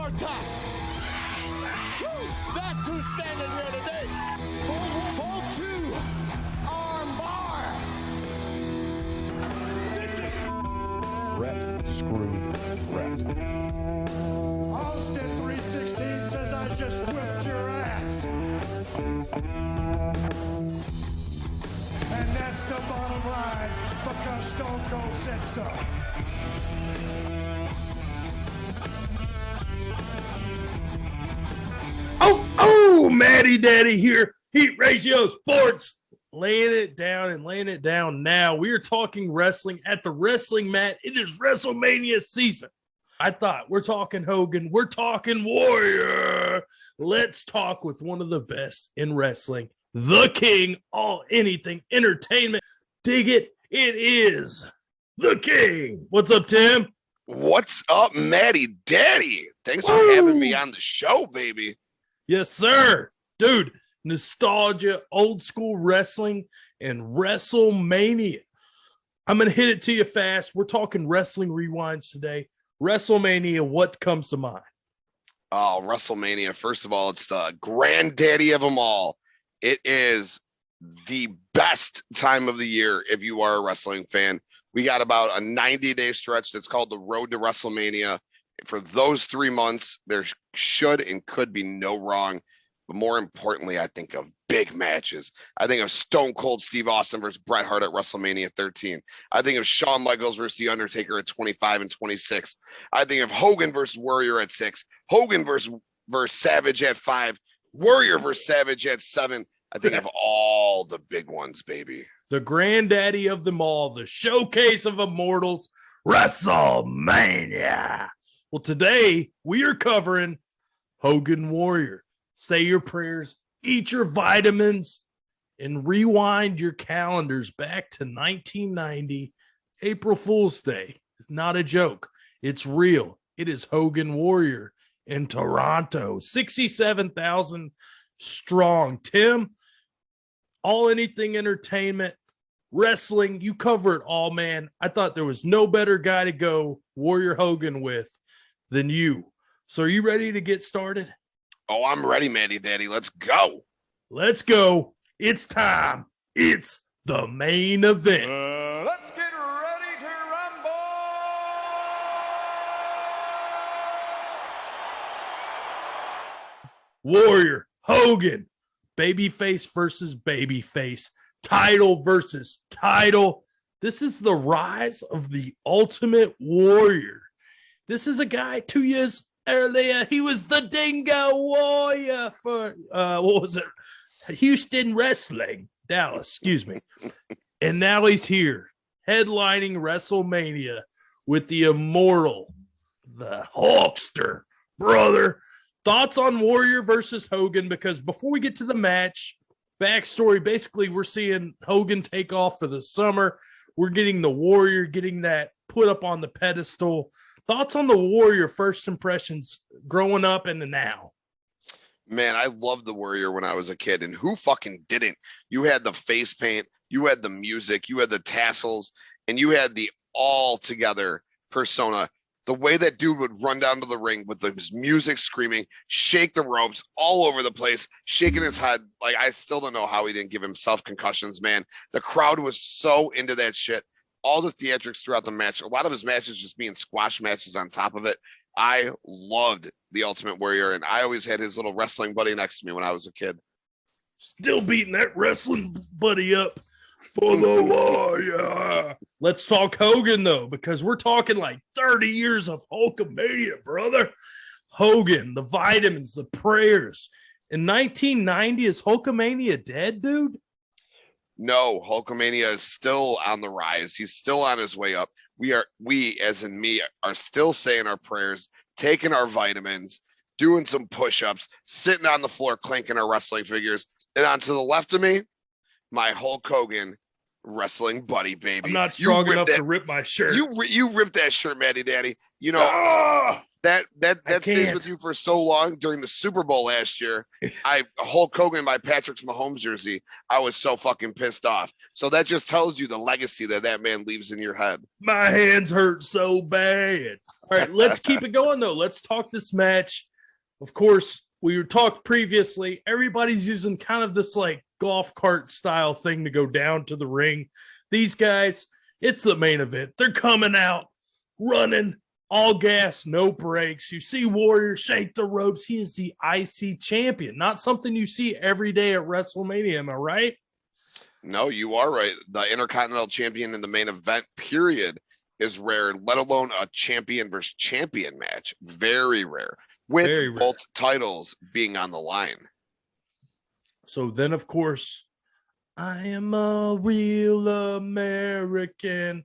more time. Woo! That's who's standing here today. Hold to arm bar. This is Brett screwed Brett. Austin 316 says I just whipped your ass. And that's the bottom line because Stone Cold said so. Oh, Matty Daddy here. Heat Ratio Sports. Laying it down now. We are talking wrestling at the wrestling mat. It is WrestleMania season. I thought we're talking Hogan. We're talking Warrior. Let's talk with one of the best in wrestling, the King, all anything entertainment. Dig it. It is the King. What's up, Tim? What's up, Matty Daddy? Thanks for having me on the show, baby. Yes, sir. Dude, nostalgia, old school wrestling, and WrestleMania. I'm going to hit it to you fast. We're talking wrestling rewinds today. WrestleMania, what comes to mind? Oh, WrestleMania. First of all, it's the granddaddy of them all. It is the best time of the year if you are a wrestling fan. We got about a 90-day stretch that's called the Road to WrestleMania. For those 3 months, there should and could be no wrong. But more importantly, I think of big matches. I think of Stone Cold Steve Austin versus Bret Hart at WrestleMania 13. I think of Shawn Michaels versus The Undertaker at 25 and 26. I think of Hogan versus Warrior at 6. Hogan versus Savage at 5. Warrior versus Savage at 7. I think of all the big ones, baby. The granddaddy of them all, the showcase of immortals, WrestleMania. Well, today we are covering Hogan Warrior. Say your prayers, eat your vitamins, and rewind your calendars back to 1990, April Fool's Day. It's not a joke. It's real. It is Hogan Warrior in Toronto, 67,000 strong. Tim, all anything entertainment, wrestling, you cover it all, man. I thought there was no better guy to go Warrior Hogan with than you. So are you ready to get started? Oh, I'm ready, Matty Daddy. Let's go. Let's go. It's time. It's the main event. Let's get ready to rumble. Warrior, Hogan, babyface versus babyface, title versus title. This is the rise of the Ultimate Warrior. This is a guy 2 years earlier. He was the Dingo Warrior for, what was it? Houston Wrestling, Dallas, excuse me. And now he's here, headlining WrestleMania with the immortal, the Hulkster, brother. Thoughts on Warrior versus Hogan? Because before we get to the match, backstory, basically we're seeing Hogan take off for the summer. We're getting the Warrior, getting that put up on the pedestal. Thoughts on the Warrior, first impressions growing up and now? Man, I loved the Warrior when I was a kid, and who fucking didn't? You had the face paint, you had the music, you had the tassels, and you had the all-together persona. The way that dude would run down to the ring with his music screaming, shake the ropes all over the place, shaking his head. Like, I still don't know how he didn't give himself concussions, man. The crowd was so into that shit. All the theatrics throughout the match, a lot of his matches just being squash matches on top of it. I loved the Ultimate Warrior, and I always had his little wrestling buddy next to me when I was a kid. Still beating that wrestling buddy up for the Warrior. Let's talk Hogan, though, because we're talking like 30 years of Hulkamania, brother. Hogan, the vitamins, the prayers. In 1990, is Hulkamania dead, dude? No, Hulkamania is still on the rise. He's still on his way up. We, as in me, are still saying our prayers, taking our vitamins, doing some push-ups, sitting on the floor, clanking our wrestling figures. And on to the left of me, my Hulk Hogan wrestling buddy, baby. I'm not strong enough to rip my shirt. You ripped that shirt, Matty Daddy. You know, that stays with you for so long. During the Super Bowl last year, Hulk Hogan by Patrick Mahomes jersey. I was so fucking pissed off. So that just tells you the legacy that man leaves in your head. My hands hurt so bad. All right, let's keep it going, though. Let's talk this match. Of course, we were talked previously. Everybody's using kind of this like golf cart style thing to go down to the ring. These guys, it's the main event. They're coming out, running, all gas, no brakes. You see Warrior shake the ropes. He is the IC champion, not something you see every day at WrestleMania. Am I right? No, you are right. The Intercontinental Champion in the main event, period, is rare, let alone a champion versus champion match. Very rare, with both titles being on the line. So then, of course, I am a real American.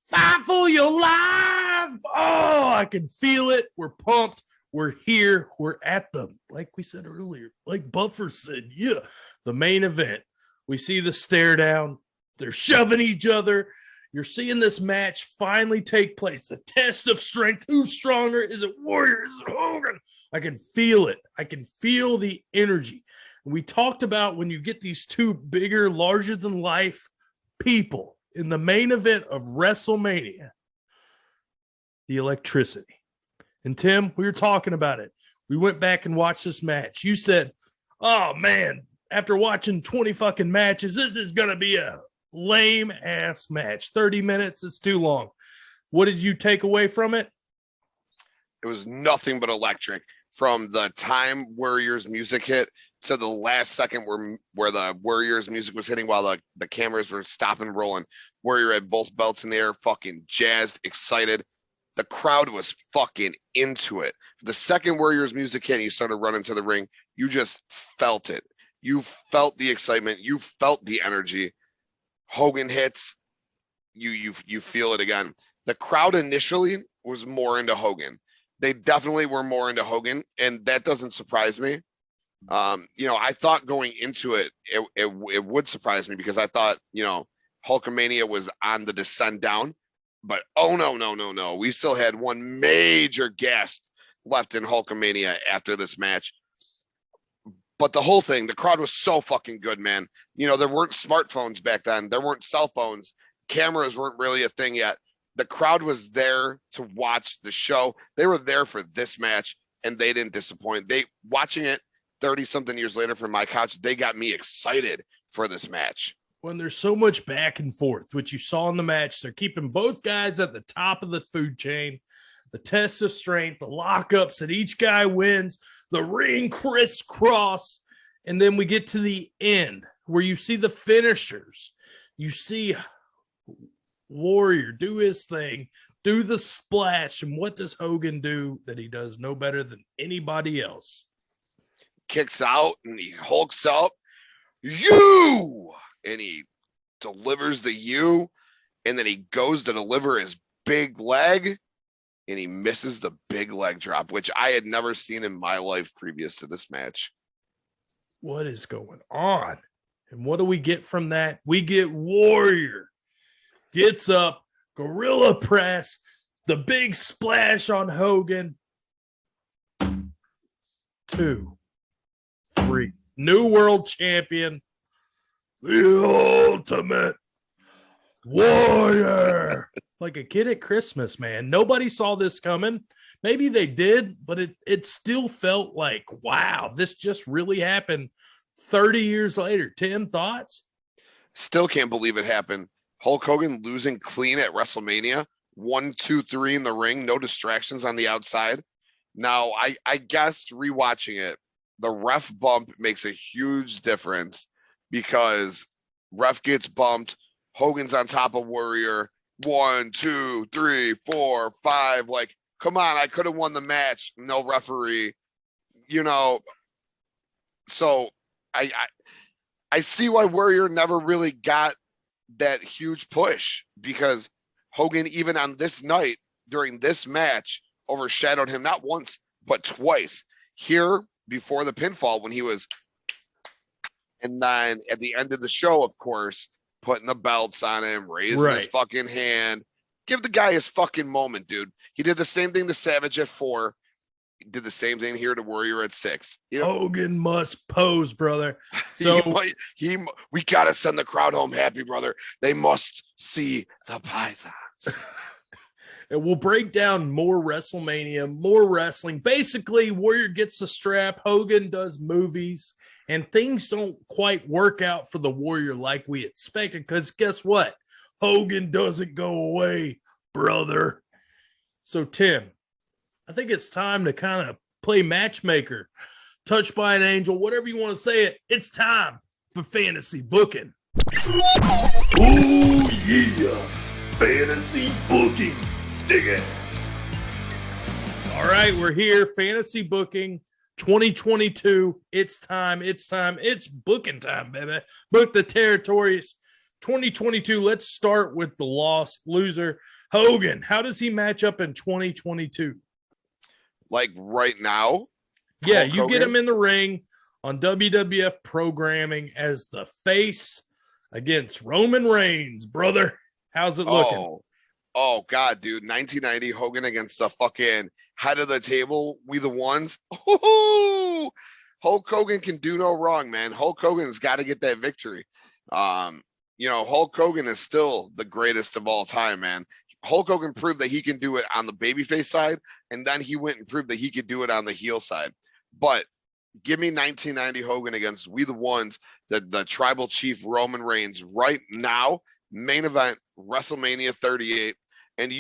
Fight for your life. Oh, I can feel it. We're pumped. We're here. We're at the, like we said earlier, like Buffer said, yeah, the main event. We see the stare down. They're shoving each other. You're seeing this match finally take place. A test of strength. Who's stronger? Is it Warrior? Is it Hogan? I can feel it. I can feel the energy. We talked about when you get these two bigger, larger than life people in the main event of WrestleMania, the electricity. And Tim, we were talking about it. We went back and watched this match. You said, oh man, after watching 20 fucking matches, this is going to be a lame ass match. 30 minutes is too long. What did you take away from it? It was nothing but electric. From the time Warriors music hit to the last second where the Warriors music was hitting while the cameras were stopping rolling. Warrior had both belts in the air, fucking jazzed, excited. The crowd was fucking into it. The second Warriors music hit and you started running to the ring, you just felt it. You felt the excitement. You felt the energy. Hogan hits, you feel it again. The crowd initially was more into Hogan. They definitely were more into Hogan, and that doesn't surprise me. I thought going into it would surprise me because I thought, Hulkamania was on the descent down, but no. We still had one major gasp left in Hulkamania after this match. But the whole thing, the crowd was so fucking good, man. There weren't smartphones back then. There weren't cell phones. Cameras weren't really a thing yet. The crowd was there to watch the show. They were there for this match, and they didn't disappoint. Watching it 30-something years later from my couch, they got me excited for this match. When there's so much back and forth, which you saw in the match, they're keeping both guys at the top of the food chain. The test of strength, the lockups that each guy wins, the ring crisscross, and then we get to the end where you see the finishers. You see Warrior do his thing, do the splash, and what does Hogan do that he does no better than anybody else? Kicks out and he hulks out, you, and he delivers the U, and then he goes to deliver his big leg, and he misses the big leg drop, which I had never seen in my life previous to this match. What is going on? And what do we get from that? We get Warrior gets up, gorilla press, the big splash on Hogan. 2, 3. New world champion. The Ultimate Warrior. Like a kid at Christmas, man. Nobody saw this coming. Maybe they did, but it still felt like, wow, this just really happened 30 years later. Tim, thoughts? Still can't believe it happened. Hulk Hogan losing clean at WrestleMania. 1, 2, 3 in the ring. No distractions on the outside. Now, I guess rewatching it, the ref bump makes a huge difference because ref gets bumped. Hogan's on top of Warrior. 1, 2, 3, 4, 5. Like, come on, I could have won the match. No referee. So I see why Warrior never really got that huge push because Hogan, even on this night during this match, overshadowed him not once but twice. Here before the pinfall when he was, and then at the end of the show, of course, putting the belts on him, raising his fucking hand. Give the guy his fucking moment, dude. He did the same thing to Savage at 4. He did the same thing here to Warrior at 6. Hogan must pose, brother. So we gotta send the crowd home happy, brother. They must see the pythons. And we'll break down more WrestleMania, more wrestling. Basically, Warrior gets the strap, Hogan does movies, and things don't quite work out for the Warrior like we expected. Because guess what? Hogan doesn't go away, brother. So, Tim, I think it's time to kind of play matchmaker, touched by an angel, whatever you want to say it. It's time for fantasy booking. Oh yeah, fantasy booking. Dig it. All right, we're here. Fantasy booking 2022. It's time. It's booking time, baby. Book the territories. 2022. Let's start with the loser. Hogan, how does he match up in 2022? Like right now? Yeah, Hulk you Hogan? get him in the ring on WWF programming as the face against Roman Reigns, brother. How's it looking? Oh God, dude. 1990 Hogan against the fucking head of the table. We the ones. Ooh, Hulk Hogan can do no wrong, man. Hulk Hogan's got to get that victory. Hulk Hogan is still the greatest of all time, man. Hulk Hogan proved that he can do it on the babyface side, and then he went and proved that he could do it on the heel side. But give me 1990 Hogan against We the Ones, the tribal chief Roman Reigns right now, main event, WrestleMania 38. And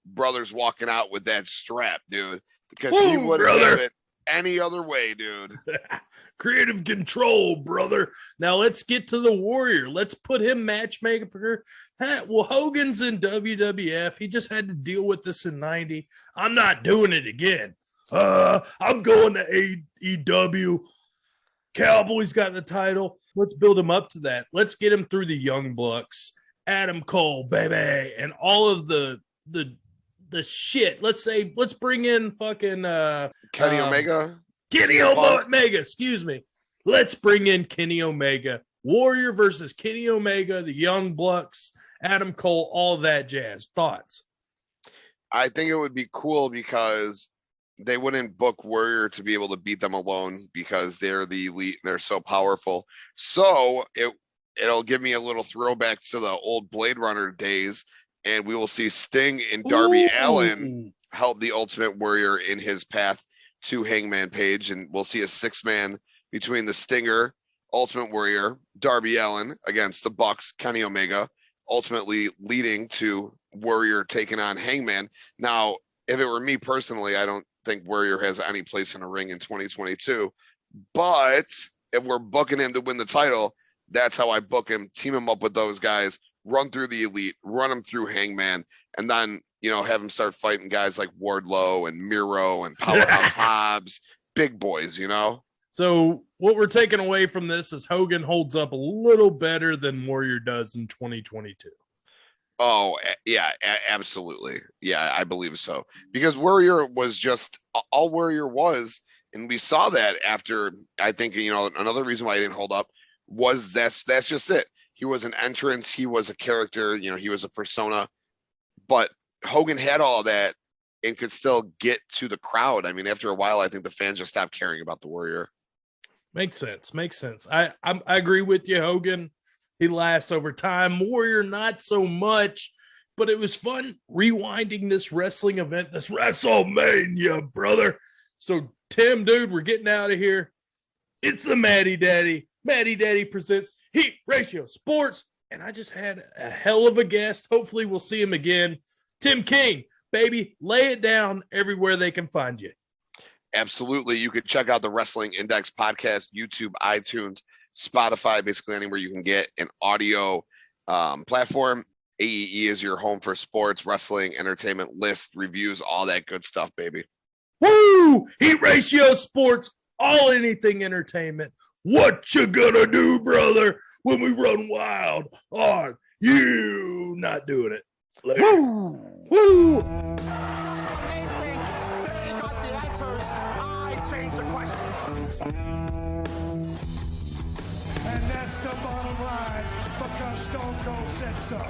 brother's walking out with that strap, dude, because he wouldn't have it any other way, dude. Creative control, brother. Now let's get to the Warrior. Let's put him matchmaker. Well, Hogan's in WWF. He just had to deal with this in 90. I'm not doing it again. I'm going to AEW. Cowboys got the title. Let's build him up to that. Let's get him through the Young Bucks, Adam Cole, baby, and all of the shit. Let's bring in fucking Kenny Omega. Kenny Omega, excuse me. Let's bring in Kenny Omega. Warrior versus Kenny Omega, the Young Bucks, Adam Cole, all that jazz. Thoughts? I think it would be cool because they wouldn't book Warrior to be able to beat them alone because they're the elite and they're so powerful. So it'll give me a little throwback to the old Blade Runner days, and we will see Sting and Darby Allin help the Ultimate Warrior in his path to Hangman Page, and we'll see a 6-man between the Stinger, Ultimate Warrior, Darby Allin against the Bucks, Kenny Omega, ultimately leading to Warrior taking on Hangman. Now, if it were me personally, I don't think Warrior has any place in a ring in 2022, but if we're booking him to win the title, that's how I book him. Team him up with those guys, run through the elite, run him through Hangman, and then have him start fighting guys like Wardlow and Miro and Powerhouse Hobbs, big boys. So what we're taking away from this is Hogan holds up a little better than Warrior does in 2022. Oh yeah, absolutely. Yeah, I believe so, because Warrior was just all Warrior was, and we saw that after. I think another reason why he didn't hold up was that's just it. He was an entrance. He was a character. He was a persona. But Hogan had all that and could still get to the crowd. I mean, after a while, I think the fans just stopped caring about the Warrior. Makes sense. I agree with you, Hogan. He lasts over time. Warrior, not so much. But it was fun rewinding this wrestling event, this WrestleMania, brother. So, Tim, dude, we're getting out of here. It's the Matty Daddy. Matty Daddy presents Heat Ratio Sports. And I just had a hell of a guest. Hopefully we'll see him again. Tim King, baby, lay it down everywhere they can find you. Absolutely. You can check out the Wrestling Index podcast, YouTube, iTunes, Spotify, basically anywhere you can get an audio platform. AEE is your home for sports, wrestling, entertainment, list, reviews, all that good stuff, baby. Woo! Heat Ratio Sports, all anything entertainment. What you gonna do, brother, when we run wild? Are you not doing it? Later. Woo! Woo! Just when they think they got the answers, I change the questions. And that's the bottom line, because Stone Cold said so.